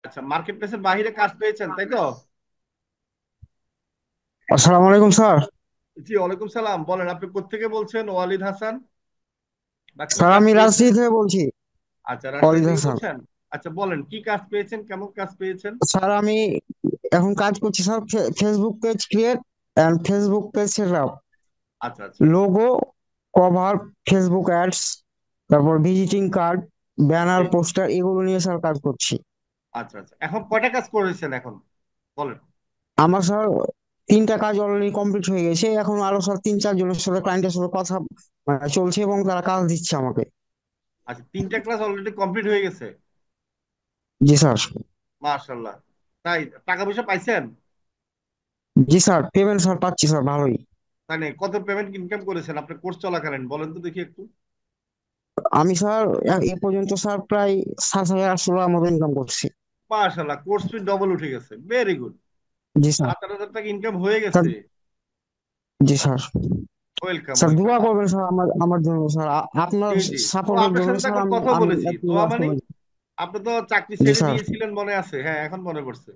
আচ্ছা, মার্কেট প্লেসের বাইরে কাজ পেয়েছেন তাই তো? আসসালামু আলাইকুম স্যার। জি, ওয়ালাইকুম সালাম। বলেন, আপনি কোত্থেকে বলছেন? ওয়ালিদ হাসান, বা কি স্যার কাজ আমি পেয়েছেন? রাজশাহী থেকে বলছি। আচ্ছা, রাজশাহী অলিদ থেকে হাসান। বলছেন। আচ্ছা, বলেন কি কাজ পেয়েছেন, কেমন কাজ পেয়েছেন? স্যার আমি এখন কাজ করছি sir, Facebook page create and Facebook page set up, আচ্ছা আচ্ছা। লোগো, কভার, ফেসবুক অ্যাডস, তারপর ভিজিটিং কার্ড, ব্যানার, জি। পোস্টার, এগুলো নিয়ে স্যার কাজ করছি। আচ্ছা আচ্ছা, এখন কয়টা কাজ করেছেন এখন? বলেন। আমার স্যার তিনটা কাজ অলরেডি কমপ্লিট হয়ে গেছে, এখন আরো স্যার তিন চার জনের সাথে ক্লায়েন্টের সাথে কথা চলছে এবং তারা কাজ দিচ্ছে আমাকে। আচ্ছা, তিনটা ক্লাস অলরেডি কমপ্লিট হয়ে গেছে। জি স্যার। মাশাল্লাহ। তাই? টাকা পয়সা পাইছেন? জি স্যার, পেমেন্ট স্যার পাচ্ছি স্যার ভালোই। তাই না? কত পেমেন্ট ইনকাম করেছেন আপনার কোর্স চলাকালীন, বলেন তো দেখি একটু। আমি স্যার এ পর্যন্ত স্যার প্রায় 7,800 টাকার মতো ইনকাম করছি। মাশাল্লাহ, কোর্স ফি ডবল উঠে গেছে, ভেরি গুড। জি স্যার। 7,000 টাকা ইনকাম হয়ে স্যার গেছে। জি স্যার। Welcome sir welcome. দোয়া করবেন স্যার আমার জন্য স্যার, আপনার জি জি। ও, সাপোর্টের আপনার জন্য সাথে তো স্যার একটা আমি কথা আমি বলেছি, একটু দোয়া মানে বাস্তবায়ন। আপনি তো চাকরি জি ছেড়ে স্যার। দিয়েছিলেন মনে আছে? হ্যাঁ, এখন মনে পড়ছে।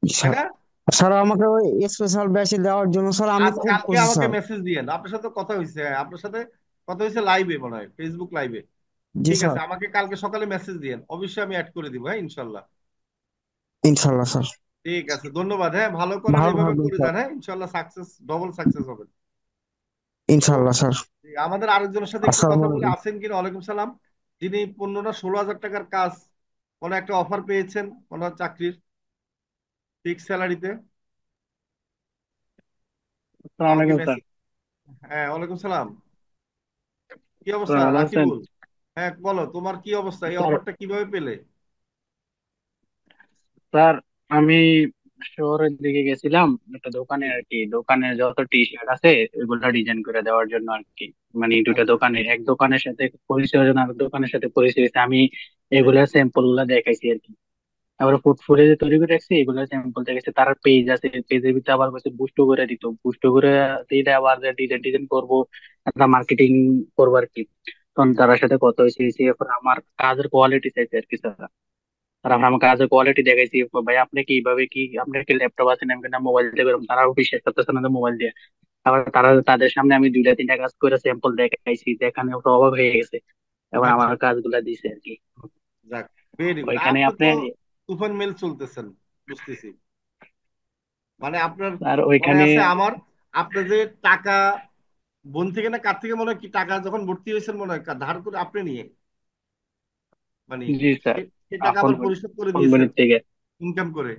তাই স্যার না? স্যার আমাকে ওই স্পেশাল ব্যাচে দেওয়ার জন্য স্যার আমি আজ খুব কালকে খুশি আমাকে স্যার। মেসেজ দিয়েন, আপনার সাথে কথা হয়েছে। হ্যাঁ, আপনার সাথে কথা হয়েছে লাইভে, মনে হয় ফেসবুক লাইভে। জি ঠিক আছে, স্যার। আমাকে কালকে সকালে মেসেজ দিয়েন, অবশ্যই আমি অ্যাড করে দিব, হ্যাঁ, ইনশাল্লাহ। ইনশাল্লাহ স্যার। ঠিক আছে, ধন্যবাদ। হ্যাঁ, ভালো করেন, ভালো এইভাবে থাকবেন করে স্যার। যান। হ্যাঁ, ইনশাল্লাহ সাকসেস, ডবল সাকসেস হবে। তো ইনশাল্লাহ স্যার। আমাদের আরেকজনের সাথে একটু আসসালামু কথা বলে, আলাইকুম। আছেন কিনা? ওয়ালাইকুম সালাম। যিনি 15 না 16 হাজার টাকার কাজ, কোনো একটা অফার পেয়েছেন কোনো চাকরির, ফিক্স স্যালারিতে। আসসালামু আমাকে আলাইকুম স্যার। মেসেজ। হ্যাঁ, ওয়ালাইকুম সালাম। কি স্যার অবস্থা ভালো আছেন? রাকিবুল? হ্যাঁ, বলো, তোমার কি অবস্থা? এই স্যার অফারটা কিভাবে পেলে? স্যার আমি শহরের দিকে গেছিলাম একটা জি। দোকানে আর কি, দোকানে যত টি শার্ট আছে এগুলা ডিজাইন করে দেওয়ার জন্য আর কি। মানে দুটা আচ্ছা আচ্ছা। দোকানে, এক দোকানের সাথে পরিচয় হয়েছে, আর এক দোকানের সাথে পরিচয় হয়েছে। আমি জি। এগুলা স্যাম্পল গুলা দেখাইছি আর কি। আবার ফুটফুটে যে তৈরি করে রাখছি এগুলা স্যাম্পল দেখাইছি। তার পেজ আছে, পেজের ভিতরে আবার কিছু বুস্ট করে দিত, বুস্ট করে দিলে আবার ডিজাইন ডিজাইন করবো, একটা মার্কেটিং করবো আর কি। তখন তার সাথে কথা হয়েছে, এরপর আমার কাজের কোয়ালিটি চাইছে আর কি স্যার। আর আমরা আমার কাজের কোয়ালিটি দেখাইছি, ভাই আপনি কি এইভাবে কি, আপনার কি ল্যাপটপ আছে নাকি না মোবাইল দিয়ে করুন, তারাও বিশ্বাস করতেছে না মোবাইল দিয়ে। আবার তারা, তাদের সামনে আমি দুইটা তিনটা কাজ করে স্যাম্পল দেখাইছি, দেখানে ওটা অবাক হয়ে গেছে। এবার আচ্ছা আমার আচ্ছা। কাজগুলা দিছে আর কি। যাক, ভেরি গুড। ওইখানে আপনি আপনি, তো তুফান মেল চলতেছেন, বুঝতেছি। মানে আপনার আর মনে ওইখানে, আছে আমার, আপনার যে টাকা বোন থেকে না কার থেকে, মনে হয় কি টাকা যখন ভর্তি হয়েছেন, মনে হয় ধার করে আপনি নিয়ে, মানে জি স্যার, সে টাকা আপন আবার পরিশোধ করে দিয়েছেন কোম্পানির থেকে। ইনকাম করে,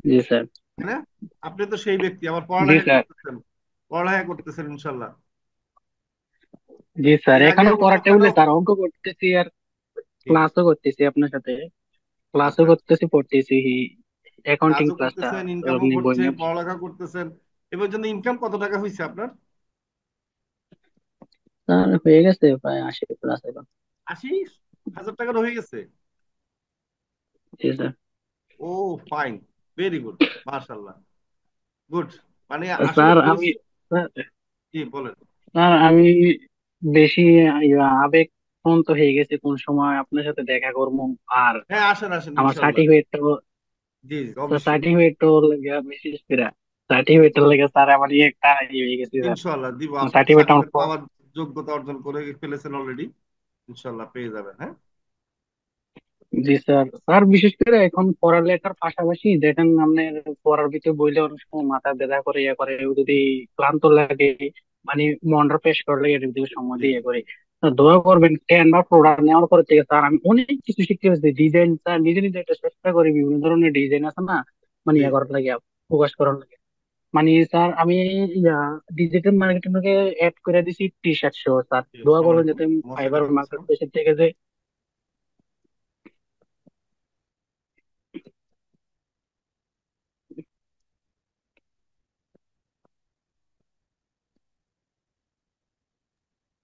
জি স্যার। তাই না? আপনি তো সেই ব্যক্তি, আবার জি পড়ালেখা স্যার। করতেছেন, পড়ালেখা করতেছেন ইনশাল্লাহ। জি স্যার, এই আগে এখনো অবশ্য পড়ার টেবিলে কারো। স্যার অঙ্ক করতেছি, আর ঠিক। ক্লাসও করতেছি আপনার সাথে, ক্লাসও আচ্ছা আচ্ছা। করতেছি, পড়তেছি অ্যাকাউন্টিং কাজও ক্লাসটা। করতেছেন, ইনকামও আপনি বই করছেন, নিয়ে, পড়ালেখা করতেছেন। এবার জন্য ইনকাম কত টাকা হয়েছে আপনার? স্যার হয়ে গেছে প্রায় 80 প্লাস এখন। 80,000 টাকার হয়ে গেছে? জি স্যার। ও, ফাইন, ভেরি গুড, মার্শাল্লাহ, গুড। মানে আসলে স্যার আমি, পরিশ্রম। স্যার জি, বলেন। স্যার আমি বেশি আবেগ প্রবণ হয়ে গেছে, কোন সময় আপনার সাথে দেখা করবো। আর হ্যাঁ, আসেন আসেন আমার ইনশাল্লাহ। সার্টিফিকেটটাও, জি, অবশ্যই। সার্টিফিকেটটাও লাগে বিশেষ করে, সার্টিফিকেটটার লাগে স্যার আমার একটা হয়ে গেছে স্যার। ইনশাল্লাহ দিব, আপনি তো সার্টিফিকেট আমার সার্টিফিকেট পাওয়ার যোগ্যতা অর্জন করে ফেলেছেন অলরেডি। ইনশাল্লাহ পেয়ে যাবেন, হ্যাঁ। জি স্যার। স্যার বিশেষ করে এখন পড়ালেখার পাশাপাশি দেখেন আপনার পড়ার ভিতরে বইলে অনেক সময় মাথা ব্যথা করে, ইয়ে করে, ও যদি ক্লান্ত লাগে, মানে মনটা ফ্রেশ করলে এর ভিতরে সময় জি দিয়ে জি। ইয়ে করে। তো দোয়া করবেন, ক্যানভা প্রোডাক্ট নেওয়ার পর থেকে স্যার আমি অনেক কিছু শিখতে পারছি। ডিজাইন স্যার নিজে নিজে একটা চেষ্টা করি, বিভিন্ন ধরনের ডিজাইন আছে না, মানে জি। ইয়ে করার লাগে, প্রকাশ করার লাগে। মানে স্যার আমি ডিজিটাল মার্কেটিং থেকে অ্যাড করে দিছি টি শার্ট সহ। স্যার জি, দোয়া আসসালামু করবেন আলাইকুম। যাতে মোহাম্মদ ফাইবার সাকিব মার্কেট আসসালাম। প্লেসের থেকে যে।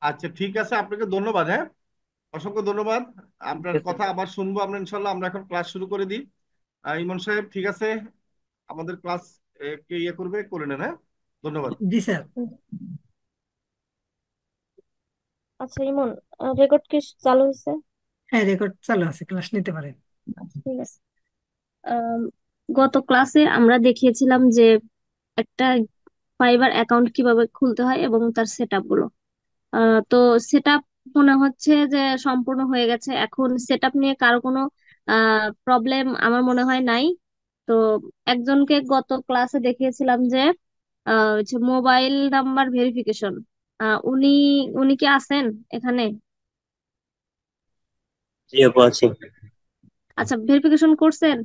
আচ্ছা, ঠিক আছে, আপনাকে ধন্যবাদ। হ্যাঁ, অসংখ্য ধন্যবাদ। ঠিক আপনার আছে। কথা আবার শুনবো আমরা ইনশাল্লাহ। আমরা এখন ক্লাস শুরু করে দিই। ইমন সাহেব, ঠিক আছে, আমাদের ক্লাস কে ইয়ে করবে করে নেন, হ্যাঁ। ধন্যবাদ। জি স্যার। আচ্ছা ইমন, রেকর্ড কি চালু হয়েছে? হ্যাঁ, রেকর্ড চালু আছে, ক্লাস নিতে পারেন। ঠিক আছে। আম, গত ক্লাসে আমরা দেখিয়েছিলাম যে একটা ফাইবার অ্যাকাউন্ট কিভাবে খুলতে হয় এবং তার সেটআপ গুলো। তো সেটআপ মনে হচ্ছে যে সম্পূর্ণ হয়ে গেছে। এখন সেটআপ নিয়ে কারো কোনো প্রবলেম আমার মনে হয় নাই। তো একজনকে গত ক্লাসে দেখিয়েছিলাম যে মোবাইল নাম্বার ভেরিফিকেশন, উনি উনি কি আছেন এখানে? জি আপু আছি। আচ্ছা, ভেরিফিকেশন করছেন?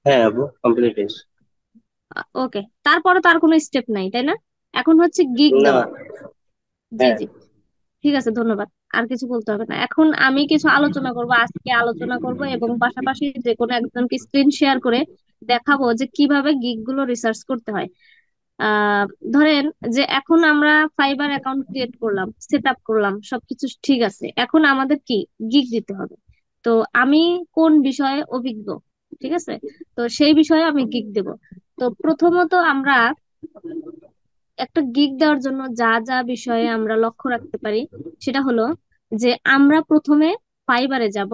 হ্যাঁ আপু কমপ্লিট হয়েছে। ওকে, তারপরে তার কোনো স্টেপ নাই, তাই না? এখন হচ্ছে গিগ না। দেওয়া। জি হ্যাঁ। জি, ঠিক আছে, ধন্যবাদ। আর কিছু বলতে হবে না। এখন আমি কিছু আলোচনা করব, আজকে আলোচনা করব এবং পাশাপাশি যে কোনো একজনকে স্ক্রিন শেয়ার করে দেখাবো যে কিভাবে গিগ গুলো রিসার্চ করতে হয়। আহ ধরেন যে এখন আমরা ফাইবার অ্যাকাউন্ট ক্রিয়েট করলাম, সেট আপ করলাম, সবকিছু ঠিক আছে। এখন আমাদের কি গিগ দিতে হবে। তো আমি কোন বিষয়ে অভিজ্ঞ, ঠিক আছে, তো সেই বিষয়ে আমি গিগ দেব। তো প্রথমত আমরা একটা গিগ দেওয়ার জন্য যা যা বিষয়ে আমরা লক্ষ্য রাখতে পারি সেটা হলো যে আমরা প্রথমে ফাইবারে যাব।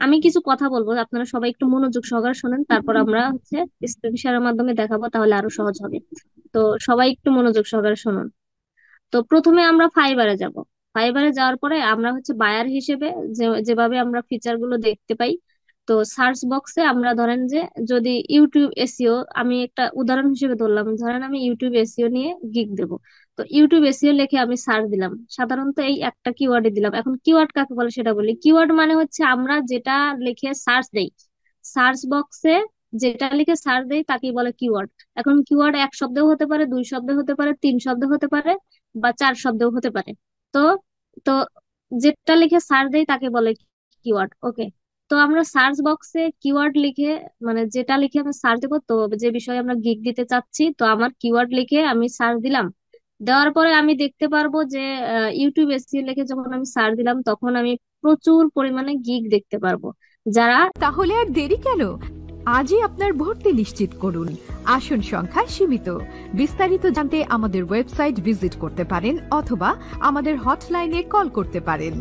আমি কিছু কথা বলবো, আপনারা সবাই একটু মনোযোগ সহকারে শুনেন, তারপর আমরা হচ্ছে স্ক্রিন শেয়ারের মাধ্যমে দেখাবো, তাহলে আরো সহজ হবে। তো সবাই একটু মনোযোগ সহকারে শুনুন। তো প্রথমে আমরা ফাইবারে যাব। ফাইবারে যাওয়ার পরে আমরা হচ্ছে বায়ার হিসেবে যেভাবে আমরা ফিচার গুলো দেখতে পাই, তো সার্চ বক্সে আমরা ধরেন যে যদি ইউটিউব এসইও, আমি একটা উদাহরণ হিসেবে ধরলাম, ধরেন আমি ইউটিউব এসইও নিয়ে গিগ দেব। তো ইউটিউব এসইও লিখে আমি সার্চ দিলাম, সাধারণত এই একটা কিওয়ার্ডে দিলাম। এখন কিওয়ার্ড কাকে বলে সেটা বলি। কিওয়ার্ড মানে হচ্ছে আমরা যেটা লিখে সার্চ দেই, সার্চ বক্সে যেটা লিখে সার্চ দেই তাকেই বলে কিওয়ার্ড। এখন কিওয়ার্ড এক শব্দেও হতে পারে, দুই শব্দে হতে পারে, তিন শব্দে হতে পারে, বা চার শব্দেও হতে পারে। তো তো যেটা লিখে সার্চ দেই তাকে বলে কিওয়ার্ড। ওকে, তো আমরা সার্চ বক্সে কিওয়ার্ড লিখে, মানে যেটা লিখে আমি সার্চ দেবো, তো যে বিষয়ে আমরা গিগ দিতে চাচ্ছি, তো আমার কিওয়ার্ড লিখে আমি সার্চ দিলাম। দেওয়ার পরে আমি দেখতে পারবো যে ইউটিউব এসইও লিখে যখন আমি সার্চ দিলাম তখন আমি প্রচুর পরিমাণে গিগ দেখতে পারবো। যারা তাহলে আর দেরি কেন? আজই আপনার ভর্তি নিশ্চিত করুন। আসন সংখ্যা সীমিত। বিস্তারিত জানতে আমাদের ওয়েবসাইট ভিজিট করতে পারেন অথবা আমাদের হটলাইনে কল করতে পারেন।